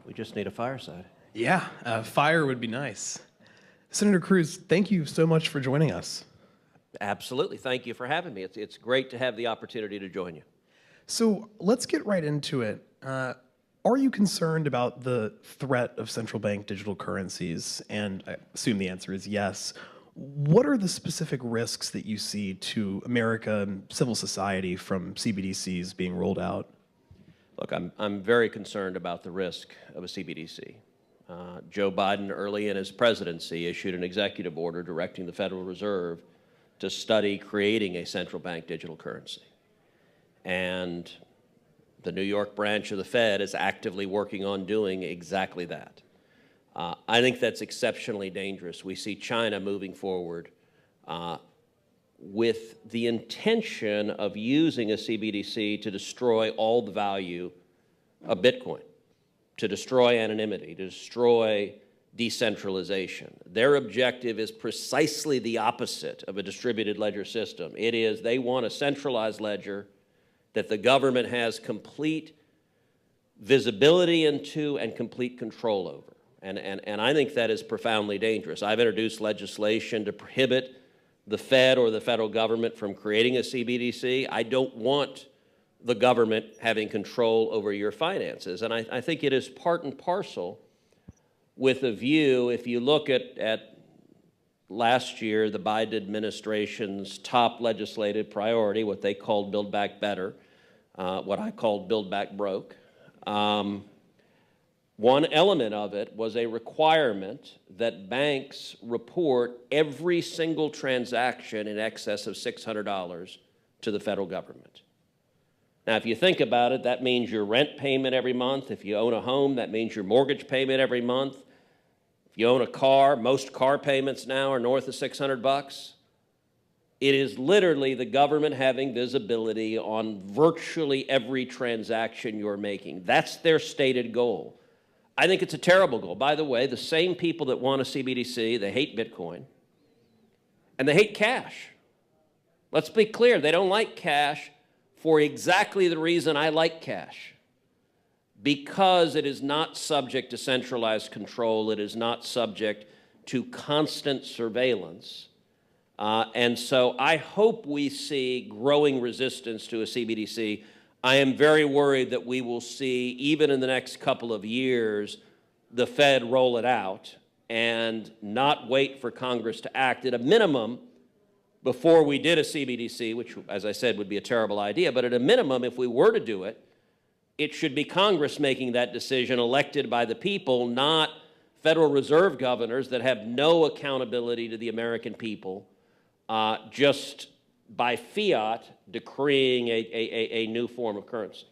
We just need a fireside. Yeah, fire would be nice. Senator Cruz, thank you so much for joining us. Absolutely. Thank you for having me. It's great to have the opportunity to join you. So let's get right into it. Are you concerned about the threat of central bank digital currencies? And I assume the answer is yes. What are the specific risks that you see to America and civil society from CBDCs being rolled out? Look, I'm very concerned about the risk of a CBDC. Joe Biden, early in his presidency, issued an executive order directing the Federal Reserve to study creating a central bank digital currency. And the New York branch of the Fed is actively working on doing exactly that. I think that's exceptionally dangerous. We see China moving forward with the intention of using a CBDC to destroy all the value of Bitcoin, to destroy anonymity, to destroy decentralization. Their objective is precisely the opposite of a distributed ledger system. It is they want a centralized ledger that the government has complete visibility into and complete control over. And I think that is profoundly dangerous. I've introduced legislation to prohibit the Fed or the federal government from creating a CBDC. I don't want the government having control over your finances. And I think it is part and parcel with a view, if you look at last year, the Biden administration's top legislative priority, what they called Build Back Better, what I called Build Back Broke. One element of it was a requirement that banks report every single transaction in excess of $600 to the federal government. Now, if you think about it, that means your rent payment every month. If you own a home, that means your mortgage payment every month. If you own a car, most car payments now are north of $600. It is literally the government having visibility on virtually every transaction you're making. That's their stated goal. I think it's a terrible goal. By the way, the same people that want a CBDC, they hate Bitcoin, and they hate cash. Let's be clear, they don't like cash for exactly the reason I like cash. Because it is not subject to centralized control, it is not subject to constant surveillance. And so I hope we see growing resistance to a CBDC. I am very worried that we will see, even in the next couple of years, the Fed roll it out and not wait for Congress to act. At a minimum, before we did a CBDC, which, as I said, would be a terrible idea, but at a minimum, if we were to do it, it should be Congress making that decision, elected by the people, not Federal Reserve governors that have no accountability to the American people, just by fiat decreeing a new form of currency.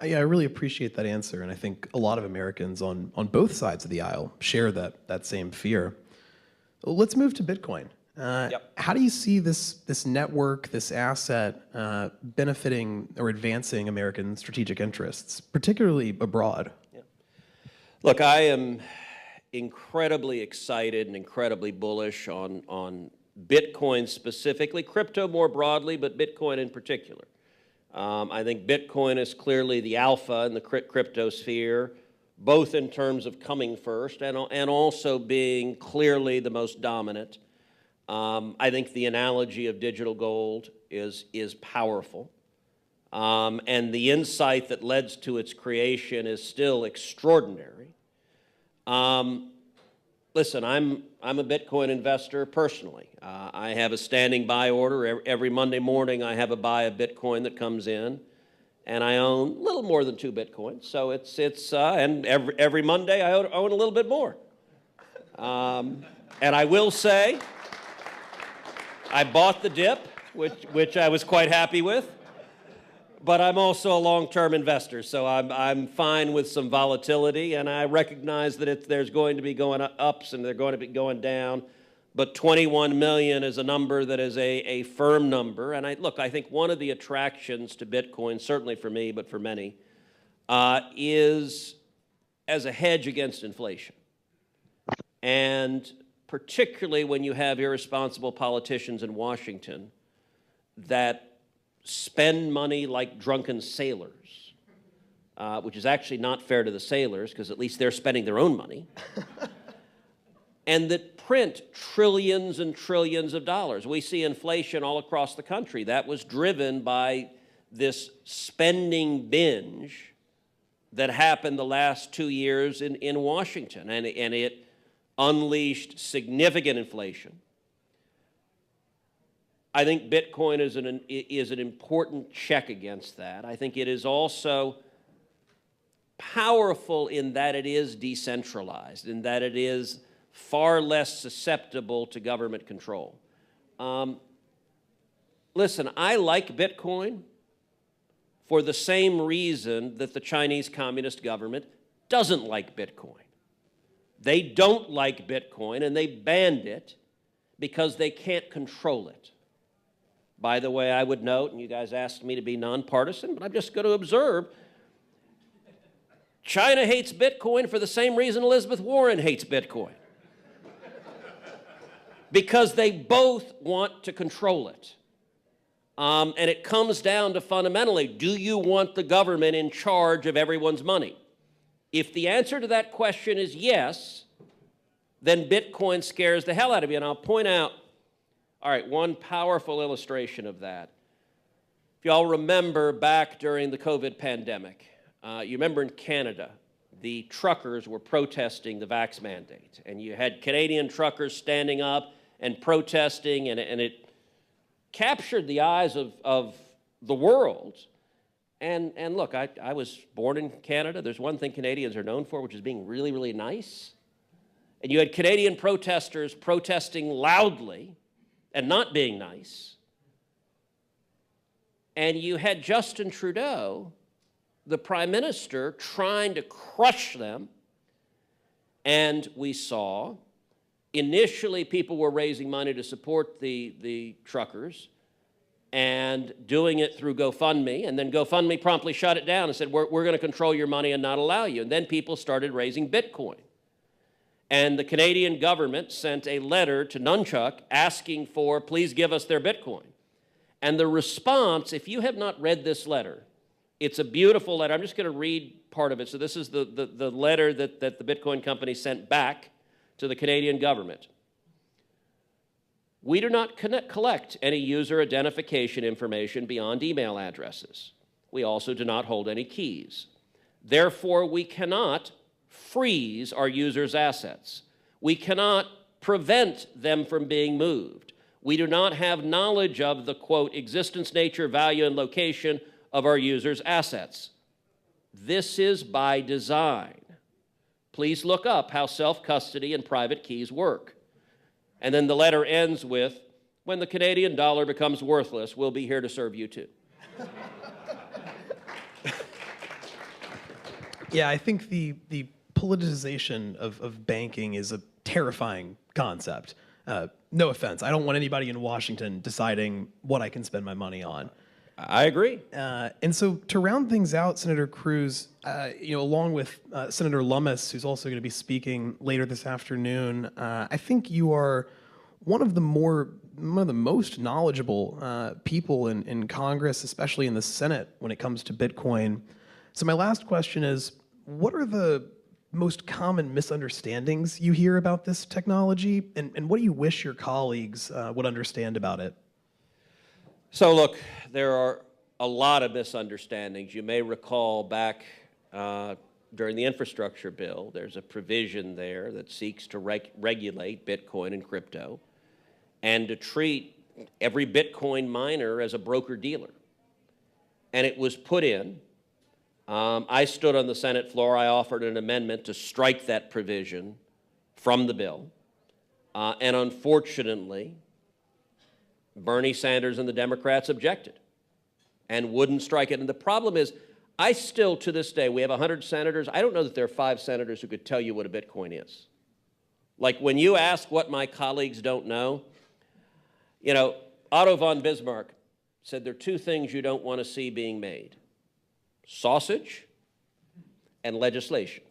Yeah, I really appreciate that answer, and I think a lot of Americans on both sides of the aisle share that same fear. Let's move to Bitcoin. Yep. How do you see this network, this asset, benefiting or advancing American strategic interests, particularly abroad? Yeah. Look, I am incredibly excited and incredibly bullish on Bitcoin specifically, crypto more broadly, but Bitcoin in particular. I think Bitcoin is clearly the alpha in the crypto sphere, both in terms of coming first and also being clearly the most dominant. I think the analogy of digital gold is powerful. And the insight that led to its creation is still extraordinary. Listen, I'm a Bitcoin investor personally. I have a standing buy order. Every Monday morning I have a buy of Bitcoin that comes in, and I own a little more than 2 Bitcoins. So and every Monday I own a little bit more. And I will say, I bought the dip, which I was quite happy with. But I'm also a long-term investor, so I'm fine with some volatility, and I recognize that there's going to be going ups and they're going to be going down. But 21 million is a number that is a firm number. And I think one of the attractions to Bitcoin, certainly for me, but for many, is as a hedge against inflation. And particularly when you have irresponsible politicians in Washington that spend money like drunken sailors which is actually not fair to the sailors because at least they're spending their own money, and that print trillions and trillions of dollars. We see inflation all across the country. That was driven by this spending binge that happened the last 2 years in Washington, and it unleashed significant inflation. I think Bitcoin is an important check against that. I think it is also powerful in that it is decentralized, in that it is far less susceptible to government control. Listen, I like Bitcoin for the same reason that the Chinese Communist government doesn't like Bitcoin. They don't like Bitcoin, and they banned it because they can't control it. By the way, I would note, and you guys asked me to be nonpartisan, but I'm just going to observe, China hates Bitcoin for the same reason Elizabeth Warren hates Bitcoin. Because they both want to control it. And it comes down to fundamentally, do you want the government in charge of everyone's money? If the answer to that question is yes, then Bitcoin scares the hell out of you. And I'll point out, all right, one powerful illustration of that. If y'all remember back during the COVID pandemic, you remember in Canada, the truckers were protesting the vax mandate. And you had Canadian truckers standing up and protesting, and it captured the eyes of the world. And look, I was born in Canada. There's one thing Canadians are known for, which is being really, really nice. And you had Canadian protesters protesting loudly and not being nice. And you had Justin Trudeau, the Prime Minister, trying to crush them. And we saw, initially people were raising money to support the truckers and doing it through GoFundMe, and then GoFundMe promptly shut it down and said, we're going to control your money and not allow you. And then people started raising Bitcoin. And the Canadian government sent a letter to Nunchuk asking for, please give us their Bitcoin. And the response, if you have not read this letter, it's a beautiful letter. I'm just going to read part of it. So this is the letter that the Bitcoin company sent back to the Canadian government. We do not collect any user identification information beyond email addresses. We also do not hold any keys. Therefore, we cannot freeze our users' assets. We cannot prevent them from being moved. We do not have knowledge of the, quote, existence, nature, value, and location of our users' assets. This is by design. Please look up how self-custody and private keys work. And then the letter ends with, when the Canadian dollar becomes worthless, we'll be here to serve you too. Yeah, I think the politicization of banking is a terrifying concept. No offense, I don't want anybody in Washington deciding what I can spend my money on. I agree. And so to round things out, Senator Cruz, along with Senator Lummis, who's also going to be speaking later this afternoon, I think you are one of the most knowledgeable people in Congress, especially in the Senate, when it comes to Bitcoin. So my last question is, what are the most common misunderstandings you hear about this technology, and what do you wish your colleagues would understand about it? So look, there are a lot of misunderstandings. You may recall back during the infrastructure bill, there's a provision there that seeks to regulate Bitcoin and crypto and to treat every Bitcoin miner as a broker-dealer. And it was put in. I stood on the Senate floor. I offered an amendment to strike that provision from the bill. And unfortunately, Bernie Sanders and the Democrats objected and wouldn't strike it. And the problem is, I still, to this day, we have 100 senators. I don't know that there are 5 senators who could tell you what a Bitcoin is. Like when you ask what my colleagues don't know, Otto von Bismarck said there are 2 things you don't want to see being made: sausage and legislation.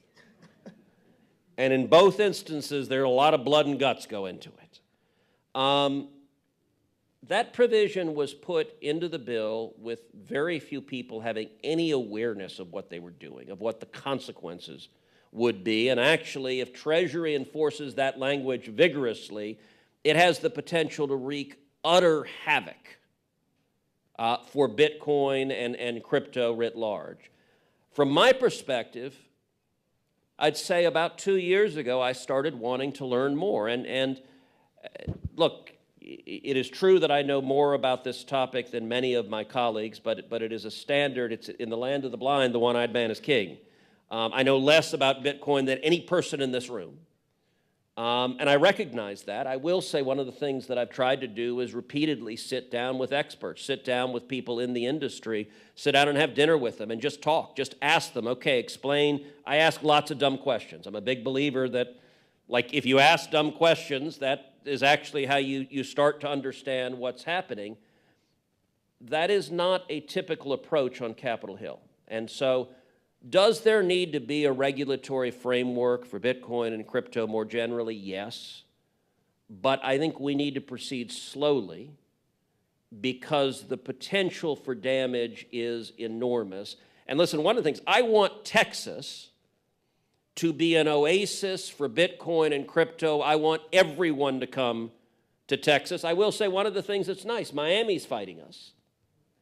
And in both instances, there are a lot of blood and guts go into it. That provision was put into the bill with very few people having any awareness of what they were doing, of what the consequences would be. And actually, if Treasury enforces that language vigorously, it has the potential to wreak utter havoc for Bitcoin and crypto writ large. From my perspective, I'd say about 2 years ago, I started wanting to learn more. And look, it is true that I know more about this topic than many of my colleagues, but it is a standard. It's in the land of the blind, the one-eyed man is king. I know less about Bitcoin than any person in this room. And I recognize that. I will say one of the things that I've tried to do is repeatedly sit down with experts, sit down with people in the industry, sit down and have dinner with them and just talk, just ask them, okay, explain. I ask lots of dumb questions. I'm a big believer that, like, if you ask dumb questions, that is actually how you start to understand what's happening. That is not a typical approach on Capitol Hill. And so, does there need to be a regulatory framework for Bitcoin and crypto more generally? Yes. But I think we need to proceed slowly because the potential for damage is enormous. And listen, one of the things, I want Texas to be an oasis for Bitcoin and crypto. I want everyone to come to Texas. I will say one of the things that's nice, Miami's fighting us.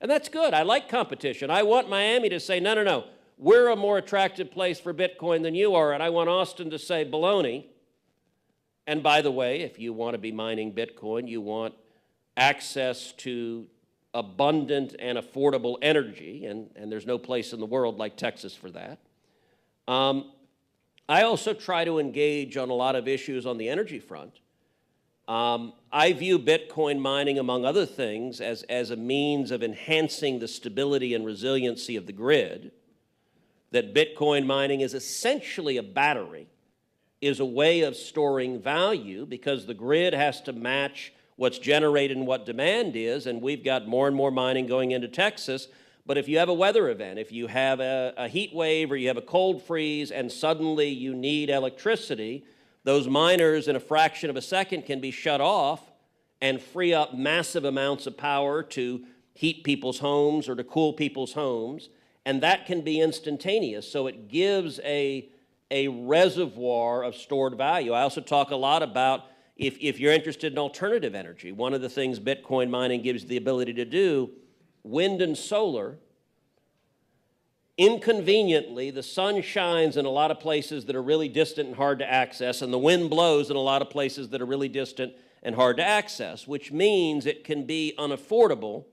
And that's good. I like competition. I want Miami to say, no, no, no. We're a more attractive place for Bitcoin than you are, and I want Austin to say baloney. And by the way, if you want to be mining Bitcoin, you want access to abundant and affordable energy, and there's no place in the world like Texas for that. I also try to engage on a lot of issues on the energy front. I view Bitcoin mining, among other things, as a means of enhancing the stability and resiliency of the grid. That Bitcoin mining is essentially a battery, is a way of storing value because the grid has to match what's generated and what demand is, and we've got more and more mining going into Texas. But if you have a weather event, if you have a heat wave or you have a cold freeze and suddenly you need electricity, those miners in a fraction of a second can be shut off and free up massive amounts of power to heat people's homes or to cool people's homes. And that can be instantaneous, so it gives a reservoir of stored value. I also talk a lot about if you're interested in alternative energy, one of the things Bitcoin mining gives the ability to do, wind and solar, inconveniently, the sun shines in a lot of places that are really distant and hard to access, and the wind blows in a lot of places that are really distant and hard to access, which means it can be unaffordable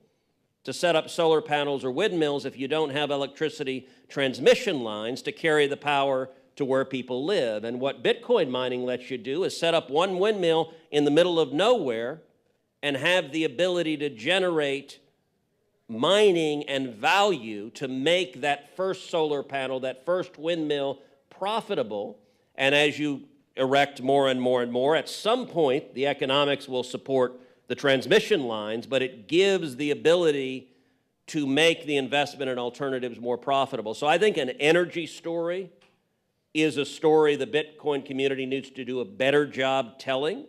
to set up solar panels or windmills if you don't have electricity transmission lines to carry the power to where people live. And what Bitcoin mining lets you do is set up one windmill in the middle of nowhere and have the ability to generate mining and value to make that first solar panel, that first windmill profitable. And as you erect more and more and more, at some point the economics will support the transmission lines, but it gives the ability to make the investment in alternatives more profitable. So I think an energy story is a story the Bitcoin community needs to do a better job telling,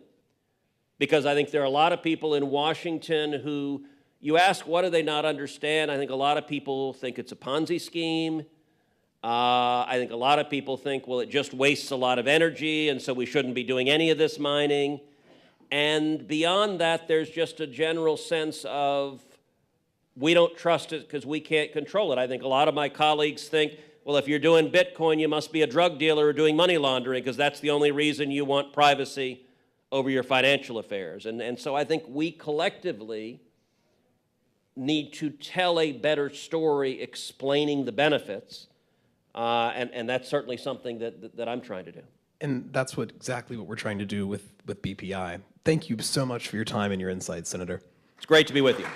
because I think there are a lot of people in Washington who, you ask what do they not understand, I think a lot of people think it's a Ponzi scheme. I think a lot of people think, well, it just wastes a lot of energy, and so we shouldn't be doing any of this mining. And beyond that, there's just a general sense of we don't trust it because we can't control it. I think a lot of my colleagues think, well, if you're doing Bitcoin, you must be a drug dealer or doing money laundering because that's the only reason you want privacy over your financial affairs. And so I think we collectively need to tell a better story explaining the benefits, and that's certainly something that I'm trying to do. And that's exactly what we're trying to do with BPI. Thank you so much for your time and your insights, Senator. It's great to be with you.